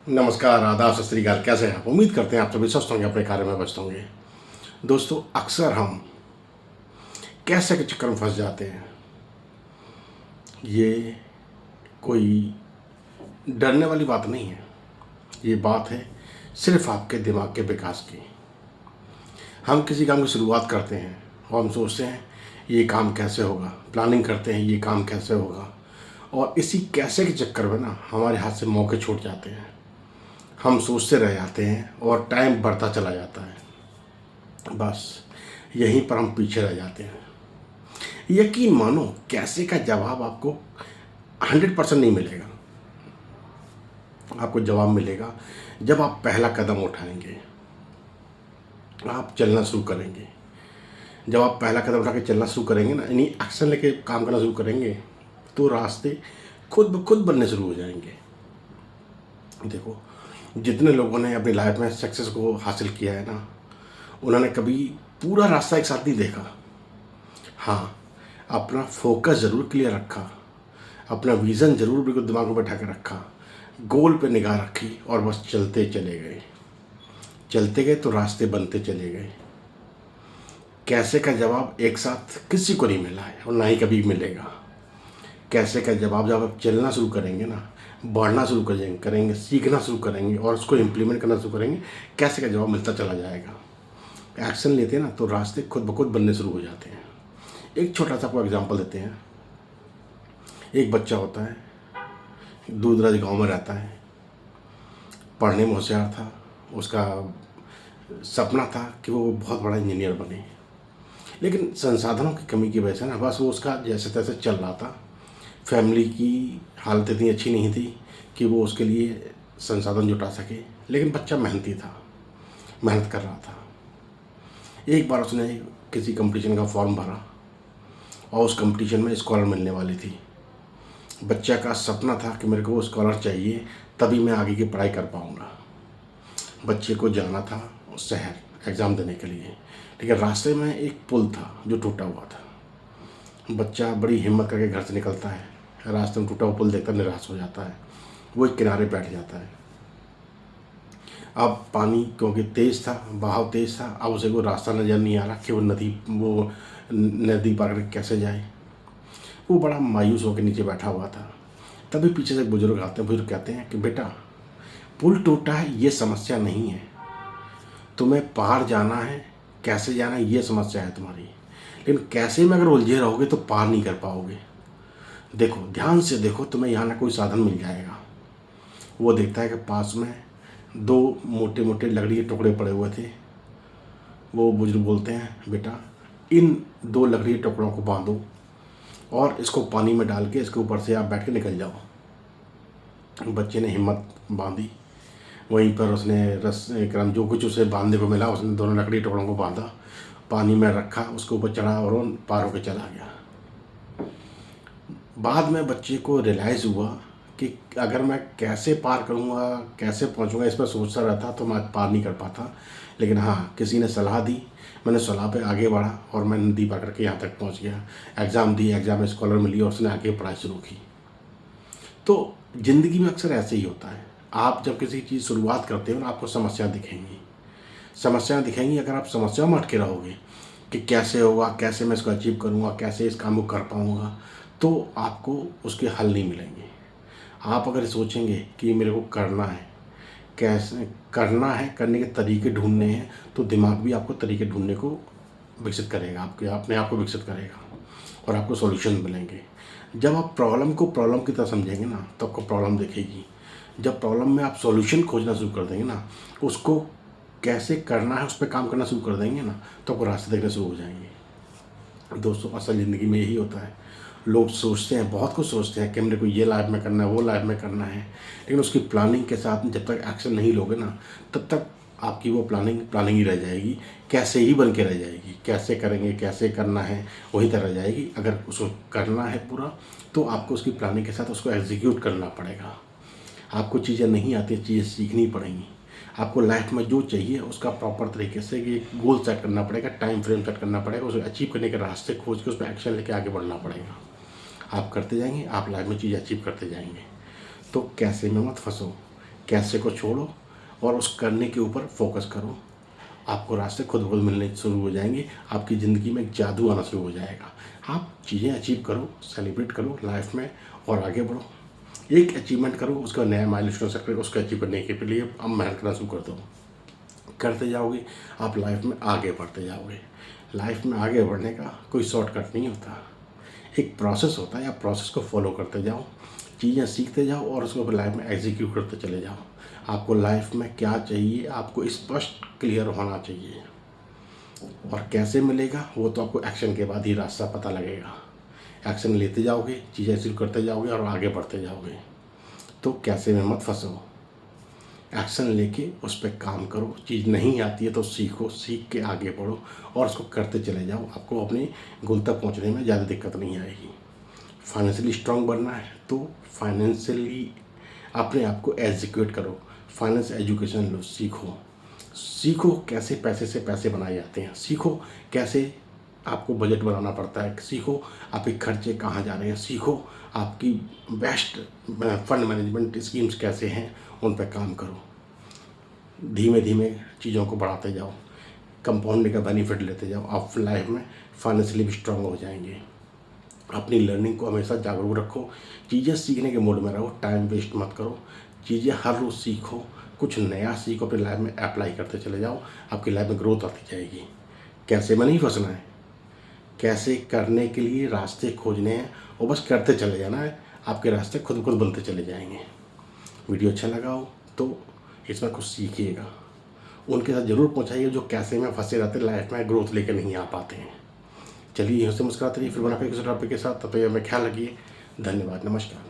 नमस्कार, आदाब, सत श्री अकाल। कैसे हैं आप? उम्मीद करते हैं आप सभी स्वस्थ होंगे, अपने कार्य में व्यस्त होंगे। दोस्तों, अक्सर हम कैसे के चक्कर में फंस जाते हैं। ये कोई डरने वाली बात नहीं है। ये बात है सिर्फ आपके दिमाग के विकास की। हम किसी काम की शुरुआत करते हैं और हम सोचते हैं ये काम कैसे होगा, प्लानिंग करते हैं ये काम कैसे होगा, और इसी कैसे के चक्कर में ना हमारे हाथ से मौके छूट जाते हैं। हम सोचते रह जाते हैं और टाइम बढ़ता चला जाता है। बस यहीं पर हम पीछे रह जाते हैं। यकीन मानो, कैसे का जवाब आपको 100% नहीं मिलेगा। आपको जवाब मिलेगा जब आप पहला कदम उठाएंगे, आप चलना शुरू करेंगे। जब आप पहला कदम उठा के चलना शुरू करेंगे ना, यानी एक्शन लेके काम करना शुरू करेंगे, तो रास्ते खुद ब खुद बनने शुरू हो जाएंगे। देखो, जितने लोगों ने अपनी लाइफ में सक्सेस को हासिल किया है ना, उन्होंने कभी पूरा रास्ता एक साथ नहीं देखा। हाँ, अपना फोकस ज़रूर क्लियर रखा, अपना विज़न ज़रूर बिल्कुल दिमाग में बैठा के रखा, गोल पे निगाह रखी और बस चलते चले गए। चलते गए तो रास्ते बनते चले गए। कैसे का जवाब एक साथ किसी को नहीं मिला है और ना ही कभी मिलेगा। कैसे का जवाब जब आप चलना शुरू करेंगे ना, बढ़ना शुरू करेंगे, सीखना शुरू करेंगे और उसको इम्प्लीमेंट करना शुरू करेंगे, कैसे का जवाब मिलता चला जाएगा। एक्शन लेते हैं ना, तो रास्ते खुद ब खुद बनने शुरू हो जाते हैं। एक छोटा सा आपको एग्जांपल देते हैं। एक बच्चा होता है, दूर दराज गाँव में रहता है, पढ़ने में होशियार था। उसका सपना था कि वो बहुत बड़ा इंजीनियर बने, लेकिन संसाधनों की कमी की वजह से ना बस वो उसका जैसे तैसे चल रहा था। फैमिली की हालत इतनी अच्छी नहीं थी कि वो उसके लिए संसाधन जुटा सके, लेकिन बच्चा मेहनती था, मेहनत कर रहा था। एक बार उसने किसी कंपटीशन का फॉर्म भरा और उस कंपटीशन में स्कॉलर मिलने वाली थी। बच्चा का सपना था कि मेरे को वो स्कॉलर चाहिए, तभी मैं आगे की पढ़ाई कर पाऊँगा। बच्चे को जाना था उस शहर एग्ज़ाम देने के लिए, लेकिन रास्ते में एक पुल था जो टूटा हुआ था। बच्चा बड़ी हिम्मत करके घर से निकलता है, रास्ते में टूटा हुआ पुल देखकर निराश हो जाता है। वो एक किनारे बैठ जाता है। अब पानी क्योंकि तेज़ था, बहाव तेज़ था, अब उसे कोई रास्ता नज़र नहीं आ रहा कि वो नदी पार करके कैसे जाए। वो बड़ा मायूस होकर नीचे बैठा हुआ था। तभी पीछे से एक बुजुर्ग आते हैं। बुजुर्ग कहते हैं कि बेटा, पुल टूटा है ये समस्या नहीं है, तुम्हें पार जाना है, कैसे जाना है ये समस्या है तुम्हारी। लेकिन कैसे में अगर उलझे रहोगे तो पार नहीं कर पाओगे। देखो, ध्यान से देखो, तुम्हें यहाँ ना कोई साधन मिल जाएगा। वो देखता है कि पास में दो मोटे मोटे लकड़ी के टुकड़े पड़े हुए थे। वो बुजुर्ग बोलते हैं, बेटा इन दो लकड़ी के टुकड़ों को बांधो और इसको पानी में डाल के इसके ऊपर से आप बैठ के निकल जाओ। बच्चे ने हिम्मत बांधी। वहीं पर उसने रस क्रम जो कुछ उसे बांधने को मिला, उसने दोनों लकड़ी टुकड़ों को बांधा, पानी में रखा, उसके ऊपर चढ़ा और वो पार होकर चला गया। बाद में बच्चे को रियलाइज़ हुआ कि अगर मैं कैसे पार करूँगा, कैसे पहुँचूँगा, इस पर सोचता रहता तो मैं पार नहीं कर पाता। लेकिन हाँ, किसी ने सलाह दी, मैंने सलाह पे आगे बढ़ा और मैं नदी पार करके यहाँ तक पहुँच गया। एग्ज़ाम दी, एग्ज़ाम में स्कॉलर मिली और उसने आगे पढ़ाई शुरू की। तो ज़िंदगी में अक्सर ऐसे ही होता है। आप जब किसी चीज़ शुरुआत करते हो ना, आपको समस्याएँ दिखेंगी। समस्याएँ दिखेंगी, अगर आप समस्याओं में अटके रहोगे कि कैसे होगा, कैसे मैं इसको अचीव करूँगा, कैसे इस काम को कर पाऊँगा, तो आपको उसके हल नहीं मिलेंगे। आप अगर सोचेंगे कि मेरे को करना है, कैसे करना है, करने के तरीके ढूँढने हैं, तो दिमाग भी आपको तरीके ढूँढने को विकसित करेगा, आपके अपने आप को विकसित करेगा और आपको सॉल्यूशन मिलेंगे। जब आप प्रॉब्लम को प्रॉब्लम की तरह समझेंगे ना, तो आपको प्रॉब्लम दिखेगी। जब प्रॉब्लम में आप सॉल्यूशन खोजना शुरू कर देंगे ना, उसको कैसे करना है उस पर काम करना शुरू कर देंगे ना, तो आपको रास्ते देखने शुरू हो जाएंगे। दोस्तों, असल ज़िंदगी में यही होता है। लोग सोचते हैं, बहुत कुछ सोचते हैं कि मेरे को ये लाइफ में करना है, वो लाइफ में करना है, लेकिन उसकी प्लानिंग के साथ जब तक एक्शन नहीं लोगे ना, तब तक आपकी वो प्लानिंग ही रह जाएगी, कैसे ही बन के रह जाएगी। कैसे करेंगे, कैसे करना है, वही तरह रह जाएगी। अगर उसको करना है पूरा, तो आपको उसकी प्लानिंग के साथ उसको एग्जीक्यूट करना पड़ेगा। आपको चीज़ें नहीं आती, चीज़ें सीखनी पड़ेंगी। आपको लाइफ में जो चाहिए उसका प्रॉपर तरीके से एक गोल सेट करना पड़ेगा, टाइम फ्रेम सेट करना पड़ेगा, उसे अचीव करने के रास्ते खोज के उस पर एक्शन लेके आगे बढ़ना पड़ेगा। आप करते जाएंगे, आप लाइफ में चीज़ अचीव करते जाएंगे। तो कैसे में मत फंसो, कैसे को छोड़ो और उस करने के ऊपर फोकस करो। आपको रास्ते खुद ब खुद मिलने शुरू हो जाएंगे। आपकी ज़िंदगी में एक जादू आना शुरू हो जाएगा। आप चीज़ें अचीव करो, सेलिब्रेट करो लाइफ में और आगे बढ़ो। एक अचीवमेंट करो, उसका नया माइलस्टोन सेट करो, उसको अचीव करने के लिए अब मेहनत करना शुरू कर दो। करते जाओगे, आप लाइफ में आगे बढ़ते जाओगे। लाइफ में आगे बढ़ने का कोई शॉर्टकट नहीं होता, एक प्रोसेस होता है। आप प्रोसेस को फॉलो करते जाओ, चीज़ें सीखते जाओ और उसको फिर लाइफ में एग्जीक्यूट करते चले जाओ। आपको लाइफ में क्या चाहिए, आपको स्पष्ट क्लियर होना चाहिए। और कैसे मिलेगा वो तो आपको एक्शन के बाद ही रास्ता पता लगेगा। एक्शन लेते जाओगे, चीज़ें अचीव करते जाओगे और आगे बढ़ते जाओगे। तो कैसे में मत फंसो, एक्शन लेके उस पर काम करो। चीज़ नहीं आती है तो सीखो, सीख के आगे बढ़ो और उसको करते चले जाओ। आपको अपने गोल तक पहुँचने में ज़्यादा दिक्कत नहीं आएगी। फाइनेंशियली स्ट्रांग बनना है तो फाइनेंशियली अपने आप को एग्जीक्यूट करो। फाइनेंस एजुकेशन लो, सीखो कैसे पैसे से पैसे बनाए जाते हैं, सीखो कैसे आपको बजट बनाना पड़ता है, सीखो आपके खर्चे कहाँ जा रहे हैं, सीखो आपकी बेस्ट फंड मैनेजमेंट स्कीम्स कैसे हैं, उन पर काम करो। धीमे धीमे चीज़ों को बढ़ाते जाओ, कंपाउंडिंग का बेनिफिट लेते जाओ। आप लाइफ में फाइनेंशियली भी स्ट्रांग हो जाएंगे। अपनी लर्निंग को हमेशा जागरूक रखो, चीज़ें सीखने के मूड में रहो, टाइम वेस्ट मत करो। चीज़ें हर रोज़ सीखो, कुछ नया सीखो, अपनी लाइफ में अप्लाई करते चले जाओ। आपकी लाइफ में ग्रोथ आती जाएगी। कैसे में नहीं फंसना है, कैसे करने के लिए रास्ते खोजने हैं और बस करते चले जाना है। आपके रास्ते खुद खुद बनते चले जाएंगे। वीडियो अच्छा लगा हो तो इसमें कुछ सीखिएगा, उनके साथ ज़रूर पहुँचाइए जो कैसे में फंसे रहते, लाइफ में ग्रोथ लेकर नहीं आ पाते हैं। चलिए, यहाँ से मुस्कुराते रहिए, फिर बना फिर किसी टॉपिक के साथ। तब तक में ख्याल रखिए। धन्यवाद, नमस्कार।